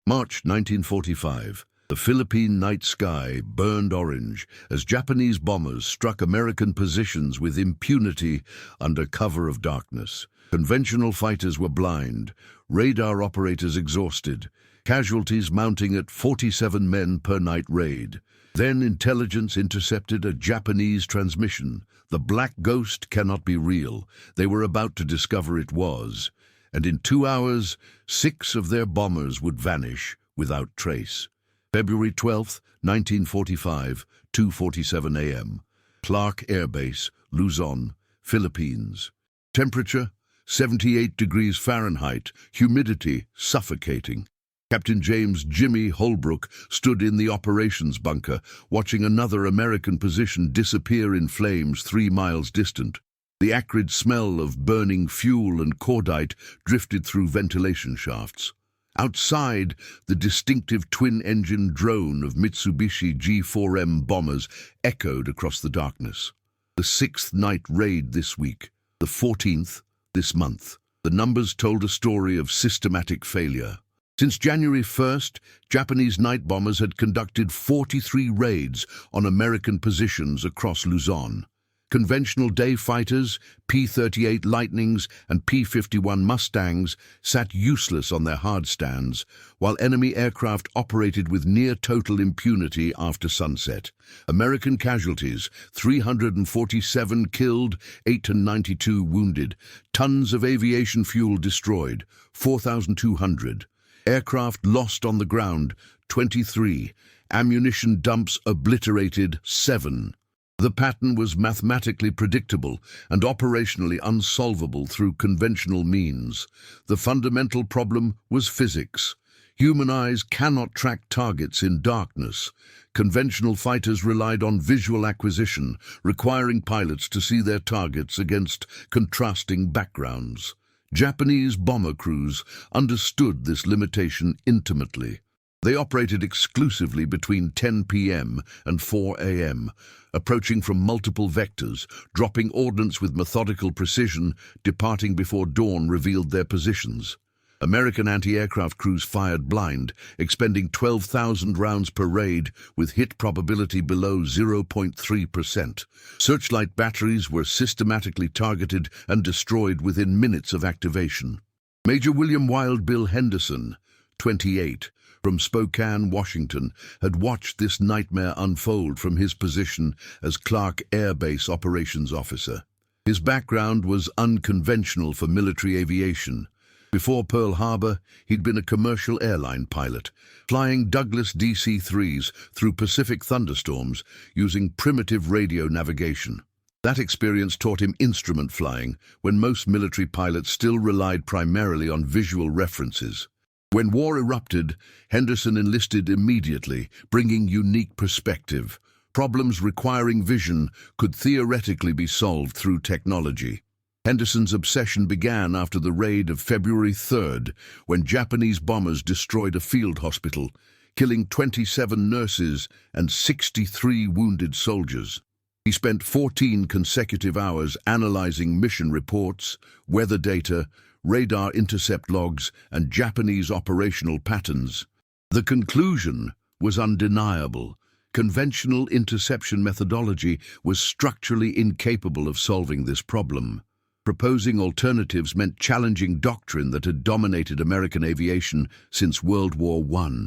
March 1945. The Philippine night sky burned orange as Japanese bombers struck American positions with impunity under cover of darkness. Conventional fighters were blind, radar operators exhausted, casualties mounting at 47 men per night raid. Then intelligence intercepted a Japanese transmission. The black ghost cannot be real. They were about to discover it was. And in 2 hours, 6 of their bombers would vanish without trace. February 12, 1945, 2:47 a.m. Clark Air Base, Luzon, Philippines. Temperature, 78 degrees Fahrenheit, humidity suffocating. Captain James "Jimmy" Holbrook stood in the operations bunker, watching another American position disappear in flames 3 miles distant. The acrid smell of burning fuel and cordite drifted through ventilation shafts. Outside, the distinctive twin-engine drone of Mitsubishi G4M bombers echoed across the darkness. The 6th night raid this week, the 14th this month. The numbers told a story of systematic failure. Since January 1st, Japanese night bombers had conducted 43 raids on American positions across Luzon. Conventional day fighters, P-38 Lightnings and P-51 Mustangs sat useless on their hard stands, while enemy aircraft operated with near-total impunity after sunset. American casualties, 347 killed, 892 wounded. Tons of aviation fuel destroyed, 4,200. Aircraft lost on the ground, 23. Ammunition dumps obliterated, 7. The pattern was mathematically predictable and operationally unsolvable through conventional means. The fundamental problem was physics. Human eyes cannot track targets in darkness. Conventional fighters relied on visual acquisition, requiring pilots to see their targets against contrasting backgrounds. Japanese bomber crews understood this limitation intimately. They operated exclusively between 10 p.m. and 4 a.m., approaching from multiple vectors, dropping ordnance with methodical precision, departing before dawn revealed their positions. American anti-aircraft crews fired blind, expending 12,000 rounds per raid with hit probability below 0.3%. Searchlight batteries were systematically targeted and destroyed within minutes of activation. Major William Wild Bill Henderson, 28, from Spokane, Washington, had watched this nightmare unfold from his position as Clark Air Base Operations Officer. His background was unconventional for military aviation. Before Pearl Harbor, he'd been a commercial airline pilot, flying Douglas DC-3s through Pacific thunderstorms using primitive radio navigation. That experience taught him instrument flying, when most military pilots still relied primarily on visual references. When war erupted, Henderson enlisted immediately, bringing unique perspective. Problems requiring vision could theoretically be solved through technology. Henderson's obsession began after the raid of February 3rd, when Japanese bombers destroyed a field hospital, killing 27 nurses and 63 wounded soldiers. He spent 14 consecutive hours analyzing mission reports, weather data, radar intercept logs, and Japanese operational patterns. The conclusion was undeniable. Conventional interception methodology was structurally incapable of solving this problem. Proposing alternatives meant challenging doctrine that had dominated American aviation since World War I.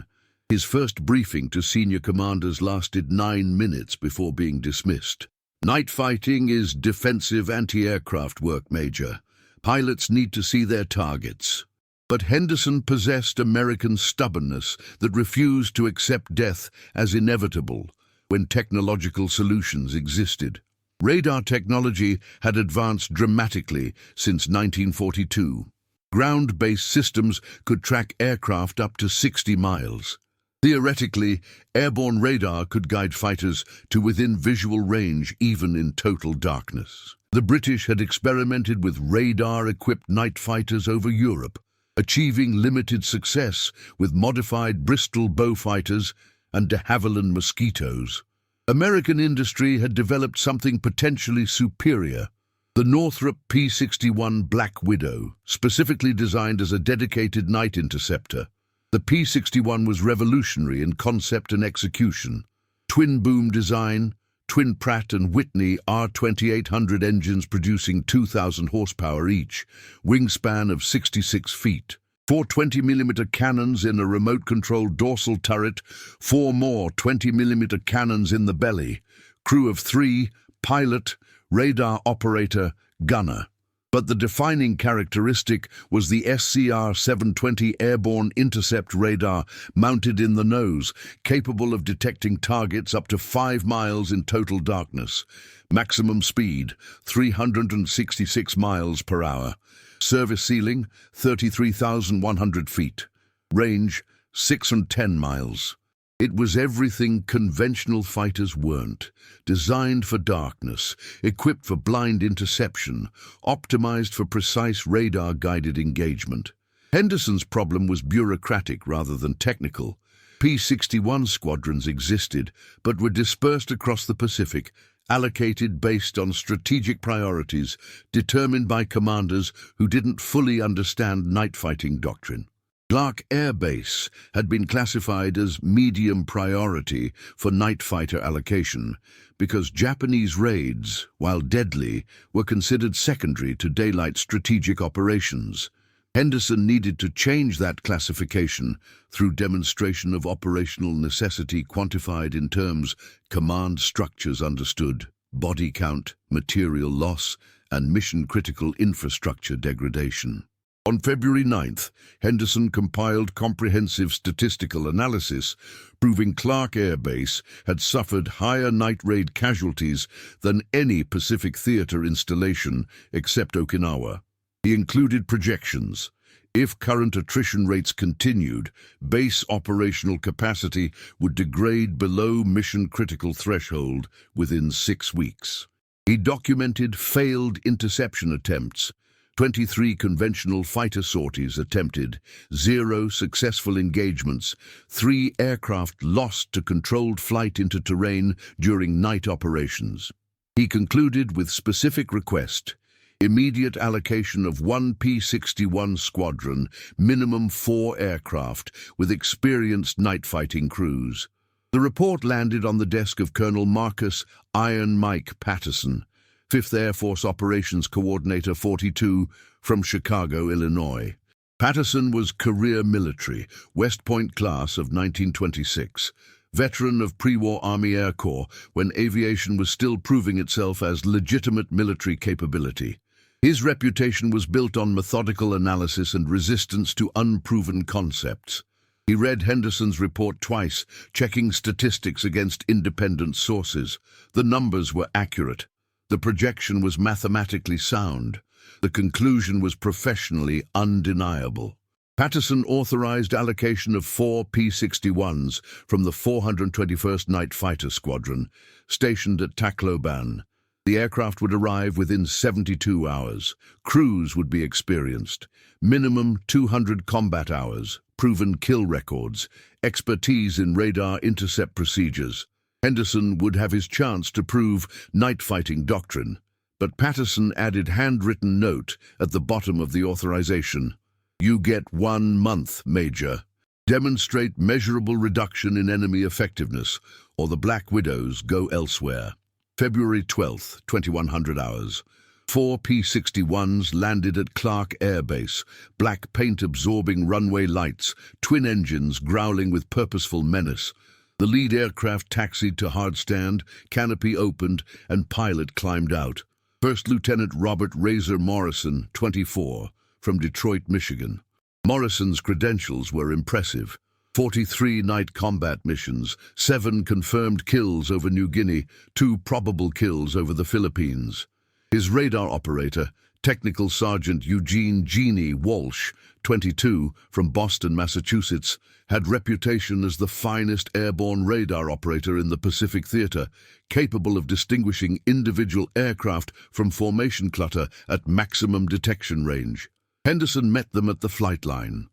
His first briefing to senior commanders lasted 9 minutes before being dismissed. Night fighting is defensive anti-aircraft work, Major. Pilots need to see their targets. But Henderson possessed American stubbornness that refused to accept death as inevitable when technological solutions existed. Radar technology had advanced dramatically since 1942. Ground-based systems could track aircraft up to 60 miles. Theoretically, airborne radar could guide fighters to within visual range even in total darkness. The British had experimented with radar-equipped night fighters over Europe, achieving limited success with modified Bristol bow fighters and de Havilland Mosquitoes. American industry had developed something potentially superior, the Northrop P-61 Black Widow, specifically designed as a dedicated night interceptor. The P-61 was revolutionary in concept and execution. Twin-boom design, twin Pratt and Whitney R2800 engines producing 2,000 horsepower each, wingspan of 66 feet. 4 20mm cannons in a remote-controlled dorsal turret, 4 more 20mm cannons in the belly, crew of 3, pilot, radar operator, gunner. But the defining characteristic was the SCR-720 airborne intercept radar mounted in the nose, capable of detecting targets up to 5 miles in total darkness. Maximum speed, 366 miles per hour. Service ceiling, 33,100 feet. Range, 6 and 10 miles. It was everything conventional fighters weren't. Designed for darkness, equipped for blind interception, optimized for precise radar-guided engagement. Henderson's problem was bureaucratic rather than technical. P-61 squadrons existed, but were dispersed across the Pacific, allocated based on strategic priorities, determined by commanders who didn't fully understand night fighting doctrine. Clark Air Base had been classified as medium priority for night fighter allocation because Japanese raids, while deadly, were considered secondary to daylight strategic operations. Henderson needed to change that classification through demonstration of operational necessity quantified in terms command structures understood, body count, material loss, and mission-critical infrastructure degradation. On February 9th, Henderson compiled comprehensive statistical analysis proving Clark Air Base had suffered higher night raid casualties than any Pacific Theater installation except Okinawa. He included projections. If current attrition rates continued, base operational capacity would degrade below mission-critical threshold within 6 weeks. He documented failed interception attempts, 23 conventional fighter sorties attempted, 0 successful engagements, 3 aircraft lost to controlled flight into terrain during night operations. He concluded with specific request: immediate allocation of 1 P-61 squadron, minimum 4 aircraft, with experienced night fighting crews. The report landed on the desk of Colonel Marcus "Iron Mike" Patterson, 5th Air Force Operations Coordinator 42 from Chicago, Illinois. Patterson was career military, West Point class of 1926, veteran of pre-war Army Air Corps when aviation was still proving itself as legitimate military capability. His reputation was built on methodical analysis and resistance to unproven concepts. He read Henderson's report twice, checking statistics against independent sources. The numbers were accurate. The projection was mathematically sound. The conclusion was professionally undeniable. Patterson authorized allocation of 4 P-61s from the 421st Night Fighter Squadron, stationed at Tacloban. The aircraft would arrive within 72 hours. Crews would be experienced. Minimum 200 combat hours, proven kill records, expertise in radar intercept procedures. Henderson would have his chance to prove night fighting doctrine, but Patterson added handwritten note at the bottom of the authorization. You get 1 month, Major. Demonstrate measurable reduction in enemy effectiveness, or the Black Widows go elsewhere. February 12th, 2100 hours. 4 P-61s landed at Clark Air Base, black paint-absorbing runway lights, twin engines growling with purposeful menace. The lead aircraft taxied to hard stand, canopy opened, and pilot climbed out. First Lieutenant Robert Razor Morrison, 24, from Detroit, Michigan. Morrison's credentials were impressive. 43 night combat missions, 7 confirmed kills over New Guinea, 2 probable kills over the Philippines. His radar operator, Technical Sergeant Eugene "Genie" Walsh, 22, from Boston, Massachusetts, had reputation as the finest airborne radar operator in the Pacific Theater, capable of distinguishing individual aircraft from formation clutter at maximum detection range. Henderson met them at the flight line.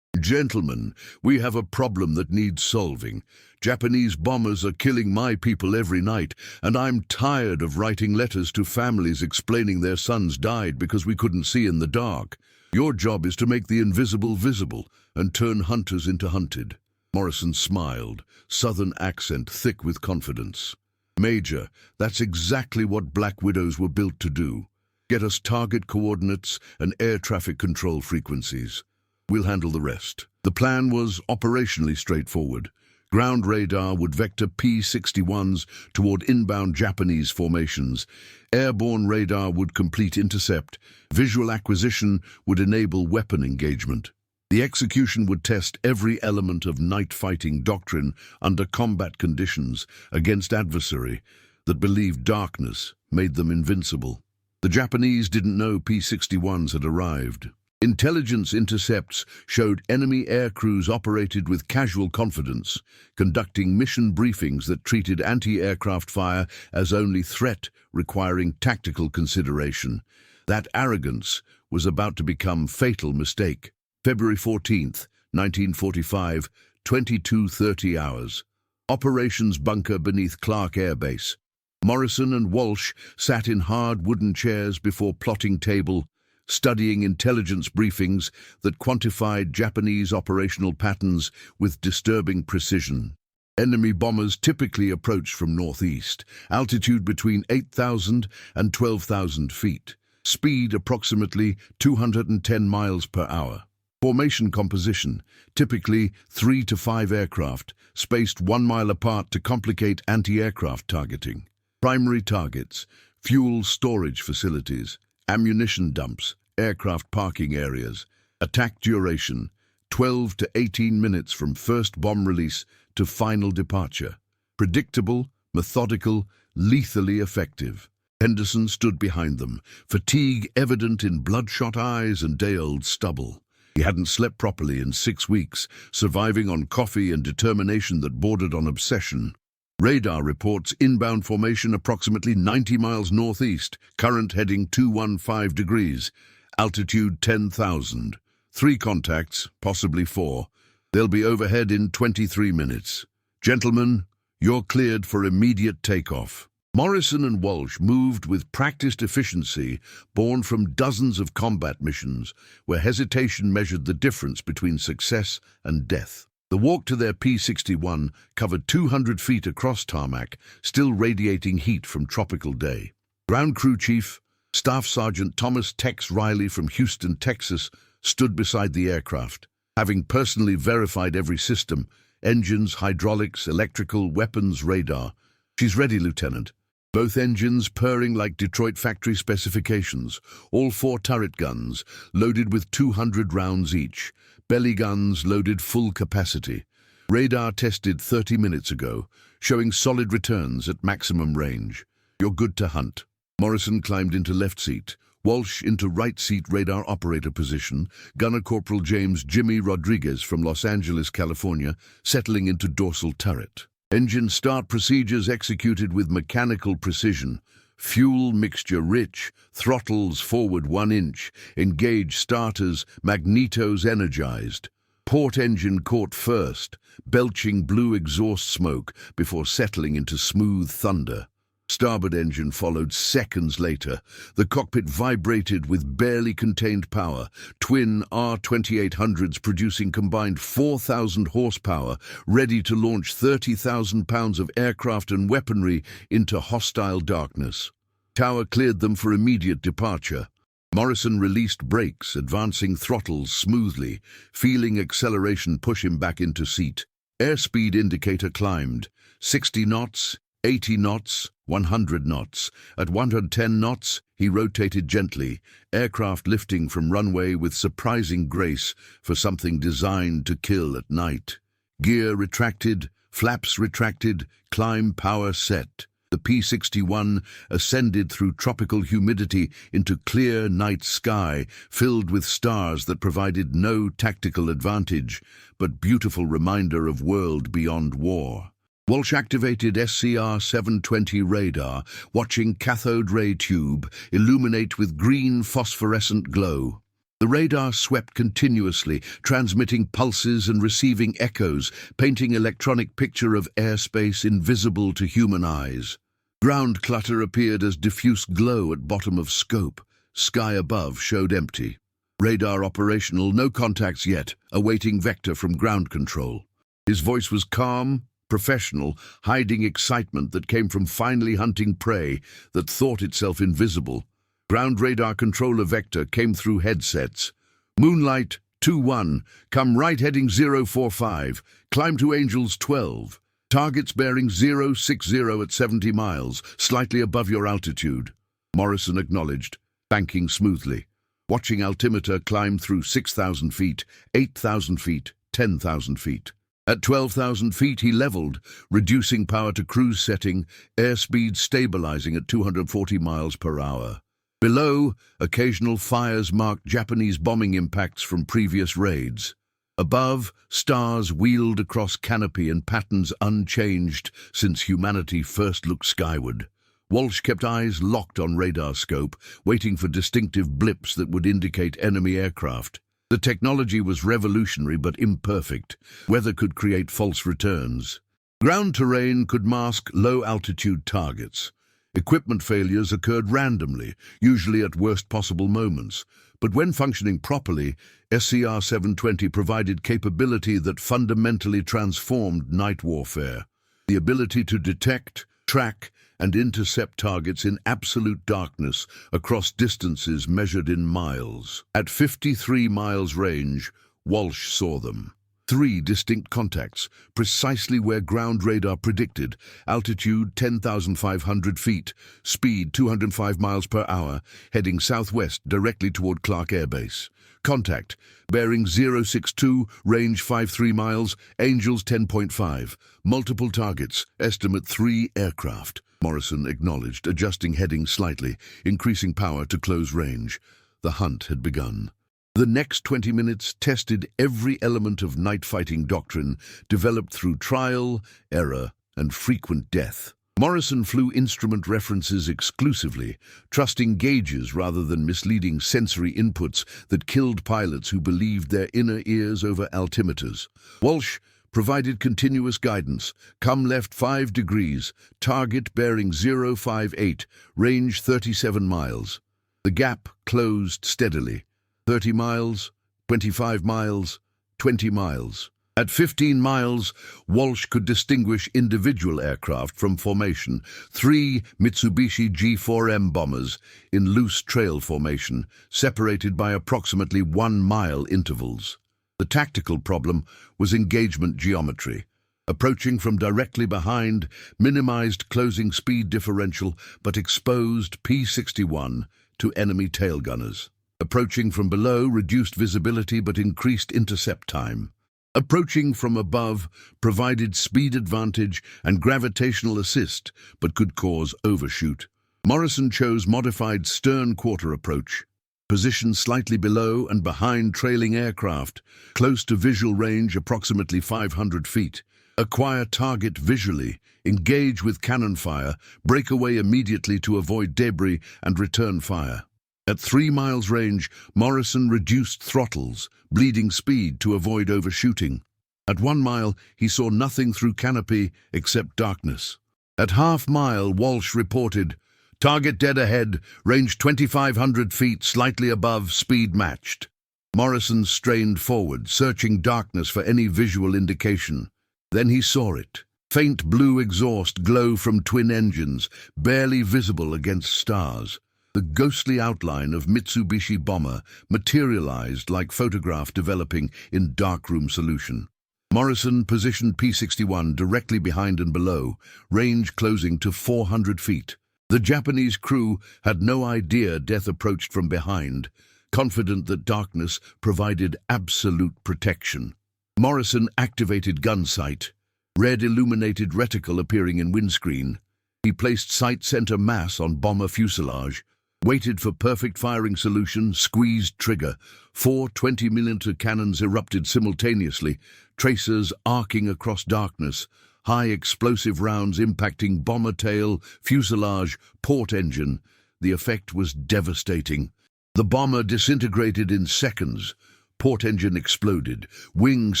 Gentlemen, we have a problem that needs solving. Japanese bombers are killing my people every night, and I'm tired of writing letters to families explaining their sons died because we couldn't see in the dark. Your job is to make the invisible visible. and turn hunters into hunted. Morrison smiled, southern accent thick with confidence. Major, that's exactly what Black Widows were built to do. Get us target coordinates and air traffic control frequencies. We'll handle the rest. The plan was operationally straightforward. Ground radar would vector P-61s toward inbound Japanese formations. Airborne radar would complete intercept. Visual acquisition would enable weapon engagement. The execution would test every element of night fighting doctrine under combat conditions against adversary that believed darkness made them invincible. The Japanese didn't know P-61s had arrived. Intelligence intercepts showed enemy air crews operated with casual confidence, conducting mission briefings that treated anti-aircraft fire as only threat requiring tactical consideration. That arrogance was about to become fatal mistake. February 14th, 1945, 22:30 hours. Operations bunker beneath Clark Air Base. Morrison and Walsh sat in hard wooden chairs before plotting table, studying intelligence briefings that quantified Japanese operational patterns with disturbing precision. Enemy bombers typically approached from northeast, altitude between 8,000 and 12,000 feet, speed approximately 210 miles per hour. Formation composition, typically 3 to 5 aircraft, spaced 1 mile apart to complicate anti-aircraft targeting. Primary targets, fuel storage facilities, ammunition dumps, aircraft parking areas. Attack duration, 12 to 18 minutes from first bomb release to final departure. Predictable, methodical, lethally effective. Henderson stood behind them, fatigue evident in bloodshot eyes and day-old stubble. He hadn't slept properly in 6 weeks, surviving on coffee and determination that bordered on obsession. Radar reports inbound formation approximately 90 miles northeast, current heading 215 degrees, altitude 10,000. 3 contacts, possibly 4. They'll be overhead in 23 minutes. Gentlemen, you're cleared for immediate takeoff. Morrison and Walsh moved with practiced efficiency born from dozens of combat missions where hesitation measured the difference between success and death. The walk to their P-61 covered 200 feet across tarmac, still radiating heat from tropical day. Ground Crew Chief, Staff Sergeant Thomas Tex Riley from Houston, Texas, stood beside the aircraft. Having personally verified every system, engines, hydraulics, electrical, weapons, radar. She's ready, Lieutenant. Both engines purring like Detroit factory specifications, all 4 turret guns, loaded with 200 rounds each, belly guns loaded full capacity. Radar tested 30 minutes ago, showing solid returns at maximum range. You're good to hunt. Morrison climbed into left seat, Walsh into right seat radar operator position, Gunner Corporal James Jimmy Rodriguez from Los Angeles, California, settling into dorsal turret. Engine start procedures executed with mechanical precision. Fuel mixture rich, throttles forward 1 inch, engage starters, magnetos energized. Port engine caught first, belching blue exhaust smoke before settling into smooth thunder. Starboard engine followed seconds later. The cockpit vibrated with barely contained power, twin R-2800s producing combined 4,000 horsepower, ready to launch 30,000 pounds of aircraft and weaponry into hostile darkness. Tower cleared them for immediate departure. Morrison released brakes, advancing throttles smoothly, feeling acceleration push him back into seat. Airspeed indicator climbed, 60 knots, 80 knots, 100 knots. At 110 knots, he rotated gently, aircraft lifting from runway with surprising grace for something designed to kill at night. Gear retracted, flaps retracted, climb power set. The P-61 ascended through tropical humidity into clear night sky filled with stars that provided no tactical advantage, but beautiful reminder of world beyond war. Walsh activated SCR-720 radar, watching cathode ray tube illuminate with green phosphorescent glow. The radar swept continuously, transmitting pulses and receiving echoes, painting electronic picture of airspace invisible to human eyes. Ground clutter appeared as diffuse glow at bottom of scope. Sky above showed empty. Radar operational, no contacts yet, awaiting vector from ground control. His voice was calm, professional, hiding excitement that came from finally hunting prey that thought itself invisible. Ground radar controller vector came through headsets. Moonlight 2-1, come right heading 045, climb to Angels 12. Targets bearing 060 at 70 miles, slightly above your altitude. Morrison acknowledged, banking smoothly. Watching altimeter climb through 6,000 feet, 8,000 feet, 10,000 feet. At 12,000 feet he leveled, reducing power to cruise setting, airspeed stabilizing at 240 miles per hour. Below, occasional fires marked Japanese bombing impacts from previous raids. Above, stars wheeled across canopy in patterns unchanged since humanity first looked skyward. Walsh kept eyes locked on radar scope, waiting for distinctive blips that would indicate enemy aircraft. The technology was revolutionary but imperfect. Weather could create false returns. Ground terrain could mask low-altitude targets. Equipment failures occurred randomly, usually at worst possible moments. But when functioning properly, SCR-720 provided capability that fundamentally transformed night warfare. The ability to detect, track, and intercept targets in absolute darkness across distances measured in miles. At 53 miles range, Walsh saw them. 3 distinct contacts, precisely where ground radar predicted. Altitude 10,500 feet, speed 205 miles per hour, heading southwest directly toward Clark Air Base. Contact, bearing 062, range 53 miles, Angels 10.5. Multiple targets, estimate 3 aircraft. Morrison acknowledged, adjusting heading slightly, increasing power to close range. The hunt had begun. The next 20 minutes tested every element of night fighting doctrine developed through trial, error, and frequent death. Morrison flew instrument references exclusively, trusting gauges rather than misleading sensory inputs that killed pilots who believed their inner ears over altimeters. Walsh provided continuous guidance. Come left 5 degrees, target bearing 058, range 37 miles. The gap closed steadily. 30 miles, 25 miles, 20 miles. At 15 miles, Walsh could distinguish individual aircraft from formation. 3 Mitsubishi G4M bombers in loose trail formation, separated by approximately 1-mile intervals. The tactical problem was engagement geometry. Approaching from directly behind minimized closing speed differential but exposed P-61 to enemy tail gunners. Approaching from below reduced visibility but increased intercept time. Approaching from above provided speed advantage and gravitational assist but could cause overshoot. Morrison chose modified stern quarter approach. Positioned slightly below and behind trailing aircraft, close to visual range approximately 500 feet. Acquire target visually, engage with cannon fire, break away immediately to avoid debris and return fire. At 3 miles range, Morrison reduced throttles, bleeding speed to avoid overshooting. At 1 mile, he saw nothing through canopy except darkness. At half-mile, Walsh reported, target dead ahead, range 2,500 feet, slightly above, speed matched. Morrison strained forward, searching darkness for any visual indication. Then he saw it. Faint blue exhaust glow from twin engines, barely visible against stars. The ghostly outline of Mitsubishi bomber materialized like photograph developing in darkroom solution. Morrison positioned P-61 directly behind and below, range closing to 400 feet. The Japanese crew had no idea death approached from behind, confident that darkness provided absolute protection. Morrison activated gun sight, red illuminated reticle appearing in windscreen. He placed sight center mass on bomber fuselage, waited for perfect firing solution, squeezed trigger. 4 20mm cannons erupted simultaneously, tracers arcing across darkness, high explosive rounds impacting bomber tail, fuselage, port engine. The effect was devastating. The bomber disintegrated in seconds. Port engine exploded, wings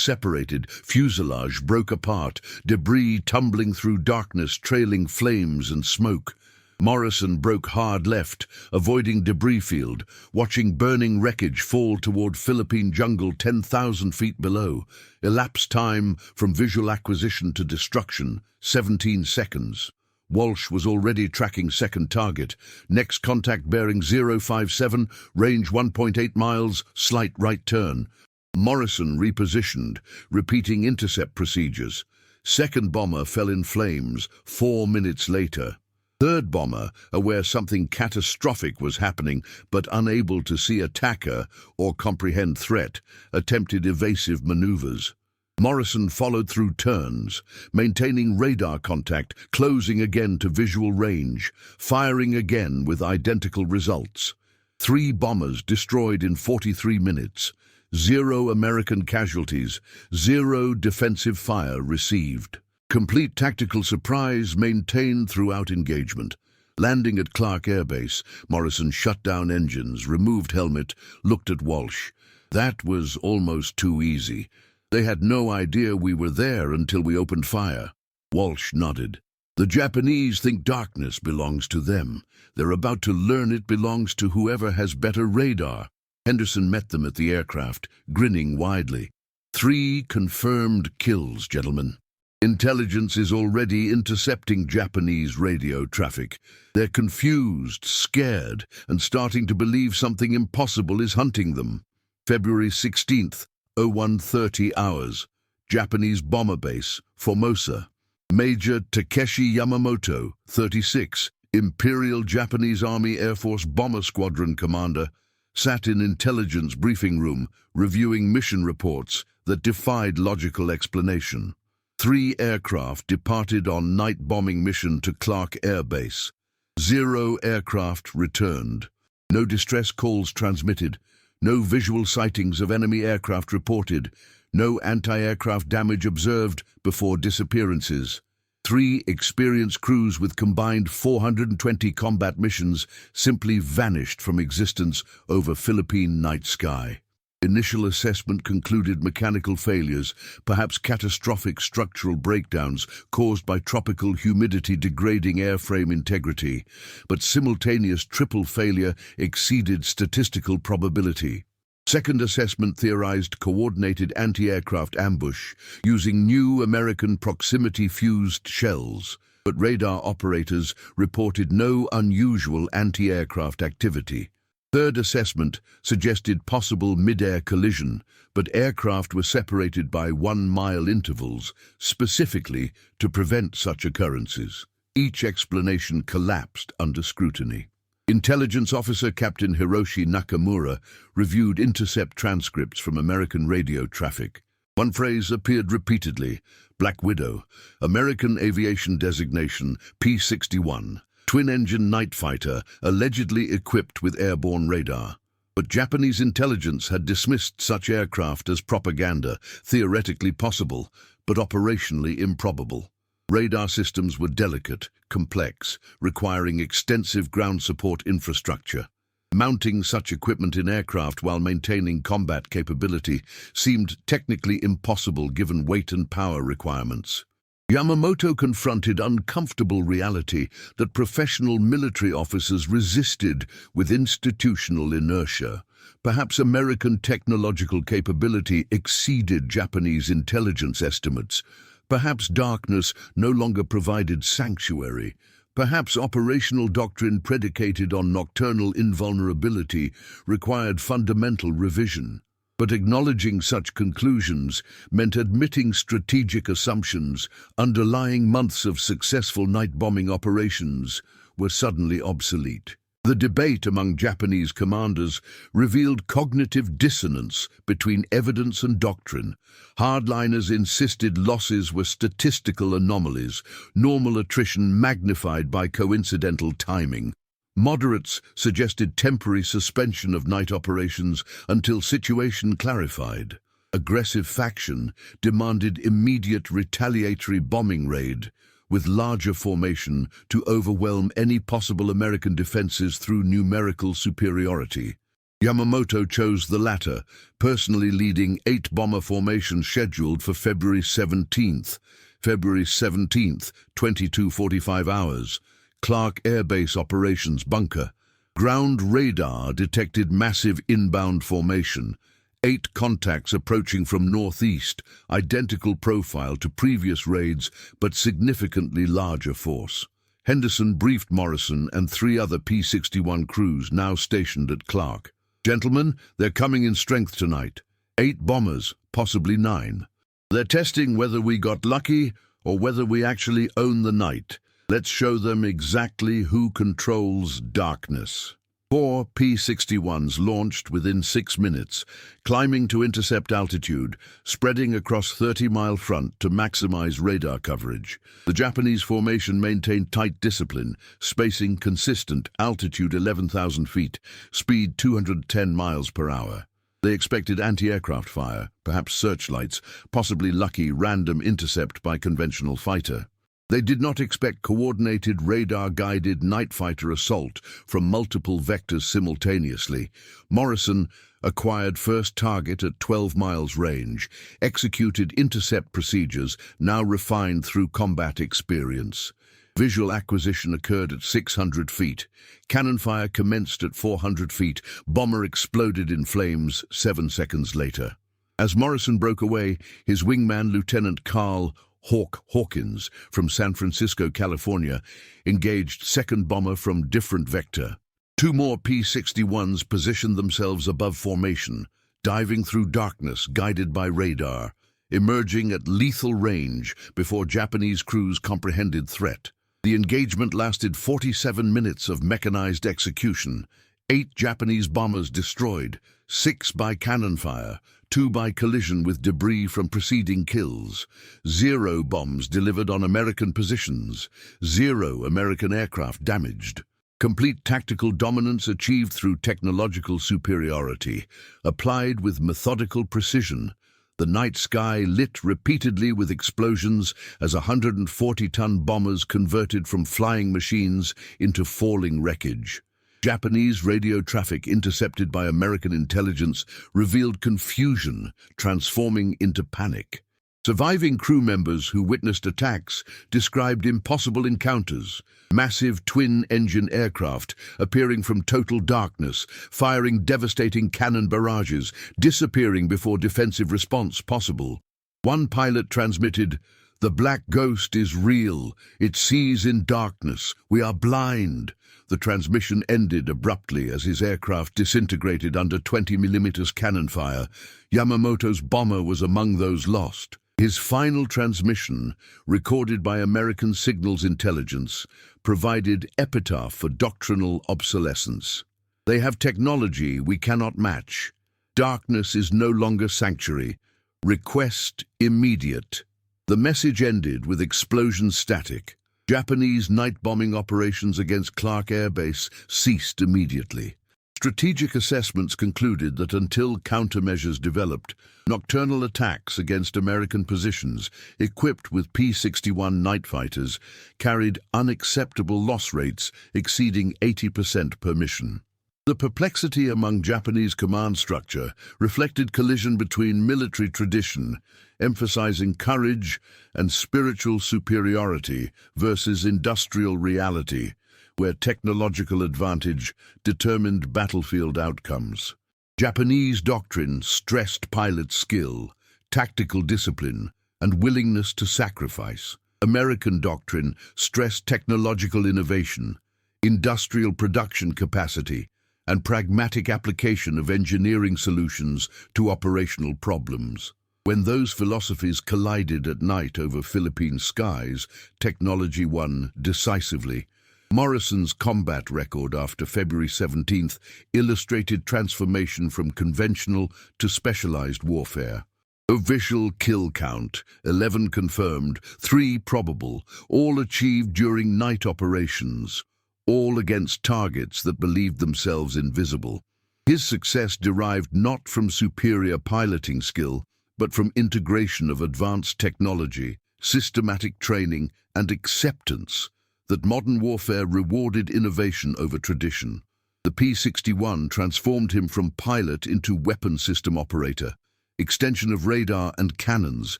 separated, fuselage broke apart, debris tumbling through darkness trailing flames and smoke. Morrison broke hard left, avoiding debris field, watching burning wreckage fall toward Philippine jungle 10,000 feet below. Elapsed time from visual acquisition to destruction, 17 seconds. Walsh was already tracking second target. Next contact bearing 057, range 1.8 miles, slight right turn. Morrison repositioned, repeating intercept procedures. Second bomber fell in flames 4 minutes later. Third bomber, aware something catastrophic was happening but unable to see attacker or comprehend threat, attempted evasive maneuvers. Morrison followed through turns, maintaining radar contact, closing again to visual range, firing again with identical results. 3 bombers destroyed in 43 minutes. 0 American casualties, 0 defensive fire received. Complete tactical surprise maintained throughout engagement. Landing at Clark Air Base, Morrison shut down engines, removed helmet, looked at Walsh. That was almost too easy. They had no idea we were there until we opened fire. Walsh nodded. The Japanese think darkness belongs to them. They're about to learn it belongs to whoever has better radar. Henderson met them at the aircraft, grinning widely. 3 confirmed kills, gentlemen. Intelligence is already intercepting Japanese radio traffic. They're confused, scared, and starting to believe something impossible is hunting them. February 16th, 0130 hours. Japanese bomber base, Formosa. Major Takeshi Yamamoto, 36, Imperial Japanese Army Air Force Bomber Squadron commander, sat in intelligence briefing room, reviewing mission reports that defied logical explanation. 3 aircraft departed on night bombing mission to Clark Air Base. 0 aircraft returned. No distress calls transmitted. No visual sightings of enemy aircraft reported. No anti-aircraft damage observed before disappearances. 3 experienced crews with combined 420 combat missions simply vanished from existence over Philippine night sky. Initial assessment concluded mechanical failures, perhaps catastrophic structural breakdowns caused by tropical humidity degrading airframe integrity, but simultaneous triple failure exceeded statistical probability. Second assessment theorized coordinated anti-aircraft ambush using new American proximity-fused shells, but radar operators reported no unusual anti-aircraft activity. Third assessment suggested possible mid-air collision, but aircraft were separated by 1-mile intervals, specifically to prevent such occurrences. Each explanation collapsed under scrutiny. Intelligence Officer Captain Hiroshi Nakamura reviewed intercept transcripts from American radio traffic. One phrase appeared repeatedly: Black Widow, American aviation designation P-61. Twin-engine night fighter, allegedly equipped with airborne radar. But Japanese intelligence had dismissed such aircraft as propaganda, theoretically possible, but operationally improbable. Radar systems were delicate, complex, requiring extensive ground support infrastructure. Mounting such equipment in aircraft while maintaining combat capability seemed technically impossible given weight and power requirements. Yamamoto confronted uncomfortable reality that professional military officers resisted with institutional inertia. Perhaps American technological capability exceeded Japanese intelligence estimates. Perhaps darkness no longer provided sanctuary. Perhaps operational doctrine predicated on nocturnal invulnerability required fundamental revision. But acknowledging such conclusions meant admitting strategic assumptions underlying months of successful night bombing operations were suddenly obsolete. The debate among Japanese commanders revealed cognitive dissonance between evidence and doctrine. Hardliners insisted losses were statistical anomalies, normal attrition magnified by coincidental timing. Moderates suggested temporary suspension of night operations until situation clarified. Aggressive faction demanded immediate retaliatory bombing raid, with larger formation to overwhelm any possible American defenses through numerical superiority. Yamamoto chose the latter, personally leading 8-bomber formation scheduled for February 17th. February 17th, 22:45 hours. Clark Air Base operations bunker. Ground radar detected massive inbound formation. 8 contacts approaching from northeast, identical profile to previous raids, but significantly larger force. Henderson briefed Morrison and 3 other P-61 crews now stationed at Clark. "Gentlemen, they're coming in strength tonight. 8 bombers, possibly 9. They're testing whether we got lucky or whether we actually own the night. Let's show them exactly who controls darkness." 4 P-61s launched within 6 minutes, climbing to intercept altitude, spreading across 30-mile front to maximize radar coverage. The Japanese formation maintained tight discipline, spacing consistent, altitude 11,000 feet, speed 210 miles per hour. They expected anti-aircraft fire, perhaps searchlights, possibly lucky random intercept by conventional fighter. They did not expect coordinated radar-guided night fighter assault from multiple vectors simultaneously. Morrison acquired first target at 12 miles range, executed intercept procedures now refined through combat experience. Visual acquisition occurred at 600 feet. Cannon fire commenced at 400 feet. Bomber exploded in flames 7 seconds later. As Morrison broke away, his wingman, Lieutenant Carl Hawkins from San Francisco, California, engaged second bomber from different vector. 2 more P-61s positioned themselves above formation, diving through darkness guided by radar, emerging at lethal range before Japanese crews comprehended threat. The engagement lasted 47 minutes of mechanized execution. 8 Japanese bombers destroyed, 6 by cannon fire, 2 by collision with debris from preceding kills, 0 bombs delivered on American positions, 0 American aircraft damaged. Complete tactical dominance achieved through technological superiority, applied with methodical precision. The night sky lit repeatedly with explosions as 140-ton bombers converted from flying machines into falling wreckage. Japanese radio traffic intercepted by American intelligence revealed confusion, transforming into panic. Surviving crew members who witnessed attacks described impossible encounters, massive twin-engine aircraft appearing from total darkness, firing devastating cannon barrages, disappearing before defensive response possible. One pilot transmitted, "The black ghost is real. It sees in darkness. We are blind." The transmission ended abruptly as his aircraft disintegrated under 20mm cannon fire. Yamamoto's bomber was among those lost. His final transmission, recorded by American Signals Intelligence, provided epitaph for doctrinal obsolescence. "They have technology we cannot match. Darkness is no longer sanctuary. Request immediate." The message ended with explosion static. Japanese night bombing operations against Clark Air Base ceased immediately. Strategic assessments concluded that until countermeasures developed, nocturnal attacks against American positions equipped with P-61 night fighters carried unacceptable loss rates exceeding 80% per mission. The perplexity among Japanese command structure reflected collision between military tradition, emphasizing courage and spiritual superiority, versus industrial reality, where technological advantage determined battlefield outcomes. Japanese doctrine stressed pilot skill, tactical discipline, and willingness to sacrifice. American doctrine stressed technological innovation, industrial production capacity, and pragmatic application of engineering solutions to operational problems. When those philosophies collided at night over Philippine skies, technology won decisively. Morrison's combat record after February 17th illustrated transformation from conventional to specialized warfare. Official kill count, 11 confirmed, 3 probable, all achieved during night operations, all against targets that believed themselves invisible. His success derived not from superior piloting skill, but from integration of advanced technology, systematic training, and acceptance that modern warfare rewarded innovation over tradition. The P-61 transformed him from pilot into weapon system operator, extension of radar and cannons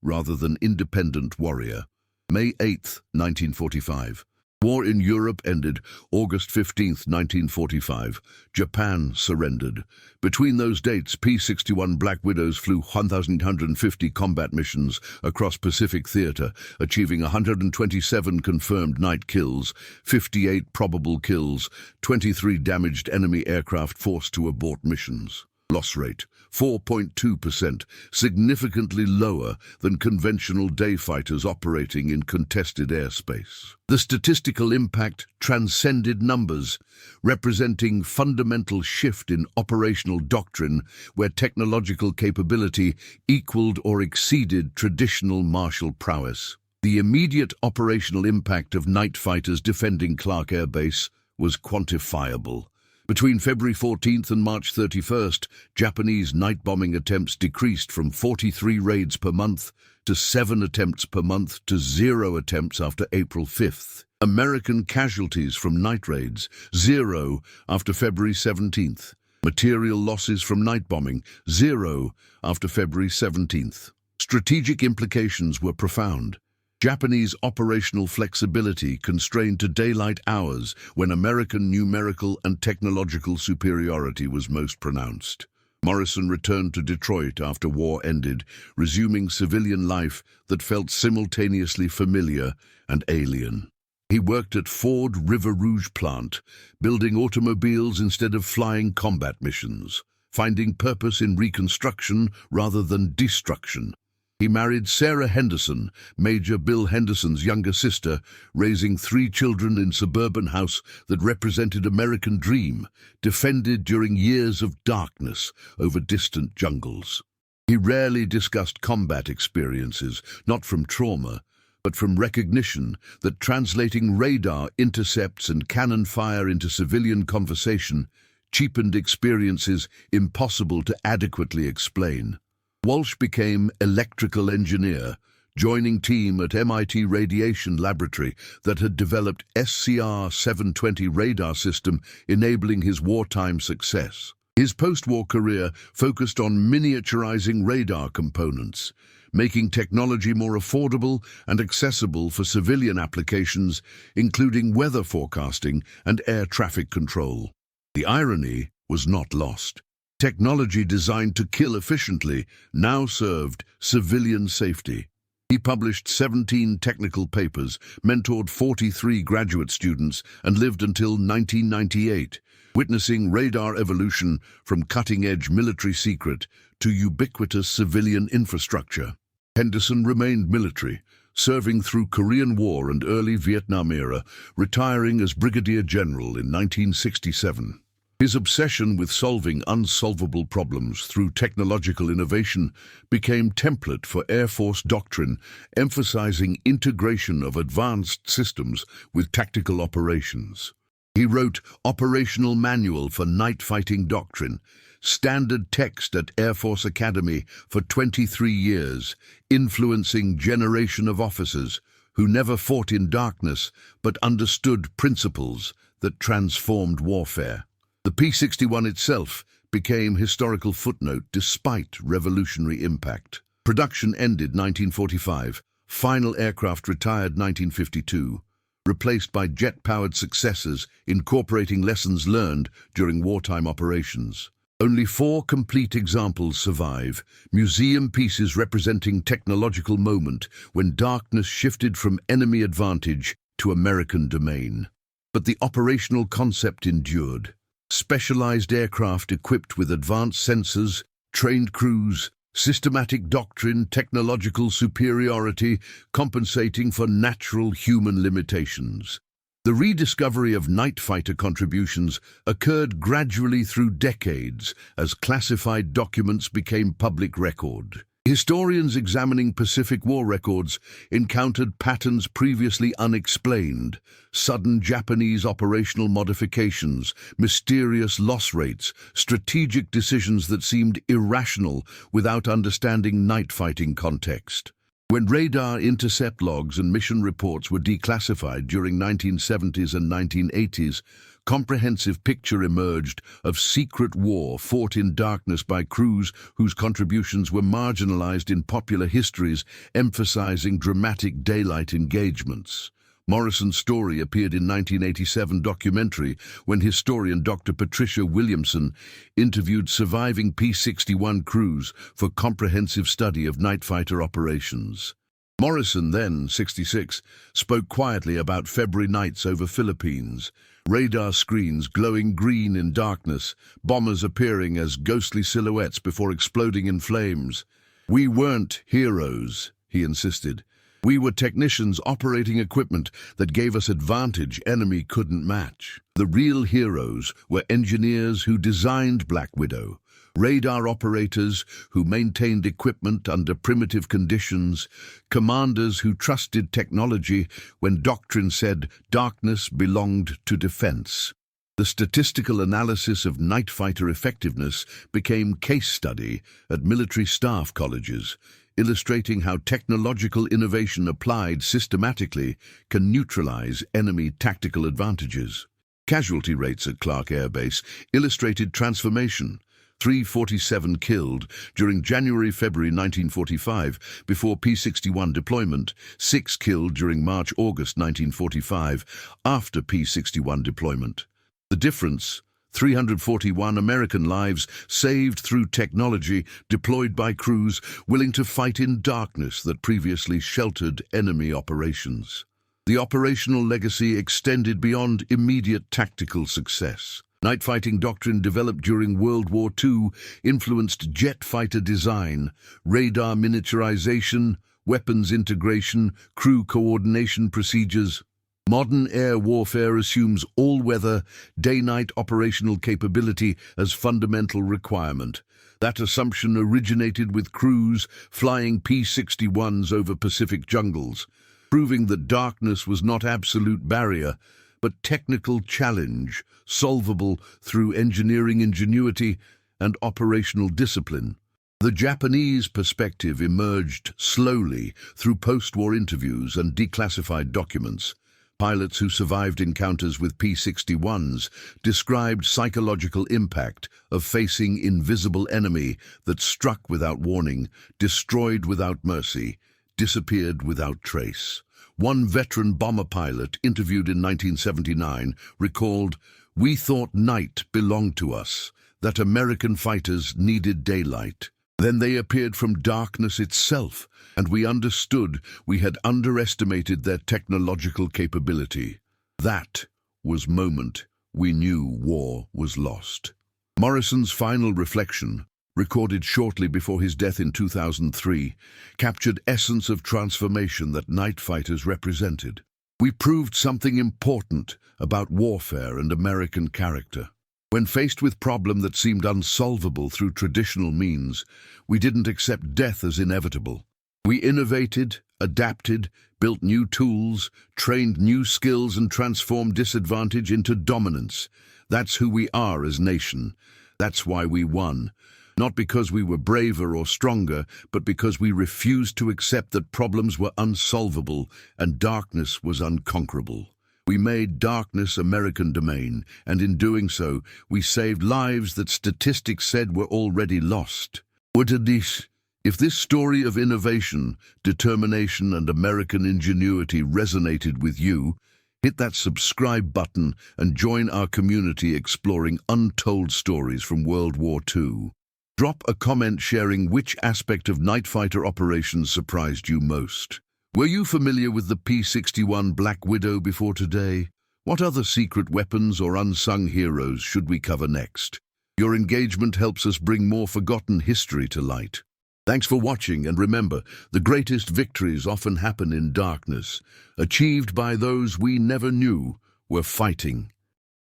rather than independent warrior. May 8, 1945. War in Europe ended August 15, 1945. Japan surrendered. Between those dates, P-61 Black Widows flew 1,850 combat missions across Pacific Theater, achieving 127 confirmed night kills, 58 probable kills, 23 damaged enemy aircraft forced to abort missions. Loss rate, 4.2%, significantly lower than conventional day fighters operating in contested airspace. The statistical impact transcended numbers, representing fundamental shift in operational doctrine where technological capability equaled or exceeded traditional martial prowess. The immediate operational impact of night fighters defending Clark Air Base was quantifiable. Between February 14th and March 31st, Japanese night bombing attempts decreased from 43 raids per month to 7 attempts per month to 0 attempts after April 5th. American casualties from night raids, 0 after February 17th. Material losses from night bombing, 0 after February 17th. Strategic implications were profound. Japanese operational flexibility constrained to daylight hours when American numerical and technological superiority was most pronounced. Morrison returned to Detroit after war ended, resuming civilian life that felt simultaneously familiar and alien. He worked at Ford River Rouge plant, building automobiles instead of flying combat missions, finding purpose in reconstruction rather than destruction. He married Sarah Henderson, Major Bill Henderson's younger sister, raising 3 children in a suburban house that represented American dream, defended during years of darkness over distant jungles. He rarely discussed combat experiences, not from trauma, but from recognition that translating radar intercepts and cannon fire into civilian conversation cheapened experiences impossible to adequately explain. Walsh became electrical engineer, joining team at MIT Radiation Laboratory that had developed SCR-720 radar system, enabling his wartime success. His post-war career focused on miniaturizing radar components, making technology more affordable and accessible for civilian applications, including weather forecasting and air traffic control. The irony was not lost. Technology designed to kill efficiently now served civilian safety. He published 17 technical papers, mentored 43 graduate students, and lived until 1998, witnessing radar evolution from cutting-edge military secret to ubiquitous civilian infrastructure. Henderson remained military, serving through Korean War and early Vietnam era, retiring as Brigadier General in 1967. His obsession with solving unsolvable problems through technological innovation became template for Air Force doctrine, emphasizing integration of advanced systems with tactical operations. He wrote Operational Manual for Night Fighting Doctrine, standard text at Air Force Academy for 23 years, influencing generation of officers who never fought in darkness but understood principles that transformed warfare. The P-61 itself became historical footnote despite revolutionary impact. Production ended 1945, final aircraft retired 1952, replaced by jet-powered successors incorporating lessons learned during wartime operations. Only 4 complete examples survive, museum pieces representing technological moment when darkness shifted from enemy advantage to American domain. But the operational concept endured. Specialized aircraft equipped with advanced sensors, trained crews, systematic doctrine, technological superiority, compensating for natural human limitations. The rediscovery of night fighter contributions occurred gradually through decades as classified documents became public record. Historians examining Pacific War records encountered patterns previously unexplained: sudden Japanese operational modifications, mysterious loss rates, strategic decisions that seemed irrational without understanding night fighting context. When radar intercept logs and mission reports were declassified during 1970s and 1980s, comprehensive picture emerged of secret war fought in darkness by crews whose contributions were marginalized in popular histories, emphasizing dramatic daylight engagements. Morrison's story appeared in 1987 documentary when historian Dr. Patricia Williamson interviewed surviving P-61 crews for comprehensive study of night fighter operations. Morrison, then 66, spoke quietly about February nights over Philippines, radar screens glowing green in darkness, bombers appearing as ghostly silhouettes before exploding in flames. "We weren't heroes," he insisted. "We were technicians operating equipment that gave us advantage enemy couldn't match. The real heroes were engineers who designed Black Widow, radar operators who maintained equipment under primitive conditions, commanders who trusted technology when doctrine said darkness belonged to defense." The statistical analysis of night fighter effectiveness became case study at military staff colleges, illustrating how technological innovation applied systematically can neutralize enemy tactical advantages. Casualty rates at Clark Air Base illustrated transformation. 347 killed during January-February 1945 before P-61 deployment, 6 killed during March-August 1945 after P-61 deployment. The difference: 341 American lives saved through technology deployed by crews willing to fight in darkness that previously sheltered enemy operations. The operational legacy extended beyond immediate tactical success. Night fighting doctrine developed during World War II influenced jet fighter design, radar miniaturization, weapons integration, crew coordination procedures. Modern air warfare assumes all-weather, day-night operational capability as fundamental requirement. That assumption originated with crews flying P-61s over Pacific jungles, proving that darkness was not absolute barrier, but technical challenge, solvable through engineering ingenuity and operational discipline. The Japanese perspective emerged slowly through post-war interviews and declassified documents. Pilots who survived encounters with P-61s described psychological impact of facing invisible enemy that struck without warning, destroyed without mercy, disappeared without trace. One veteran bomber pilot interviewed in 1979 recalled, "We thought night belonged to us, that American fighters needed daylight. Then they appeared from darkness itself, and we understood we had underestimated their technological capability. That was moment we knew war was lost." Morrison's final reflection, recorded shortly before his death in 2003, captured essence of transformation that night fighters represented. "We proved something important about warfare and American character. When faced with problem that seemed unsolvable through traditional means, we didn't accept death as inevitable. We innovated, adapted, built new tools, trained new skills, and transformed disadvantage into dominance. That's who we are as nation. That's why we won. Not because we were braver or stronger, but because we refused to accept that problems were unsolvable and darkness was unconquerable. We made darkness American domain, and in doing so, we saved lives that statistics said were already lost." If this story of innovation, determination, and American ingenuity resonated with you, hit that subscribe button and join our community exploring untold stories from World War II. Drop a comment sharing which aspect of night fighter operations surprised you most. Were you familiar with the P-61 Black Widow before today? What other secret weapons or unsung heroes should we cover next? Your engagement helps us bring more forgotten history to light. Thanks for watching, and remember, the greatest victories often happen in darkness, achieved by those we never knew were fighting.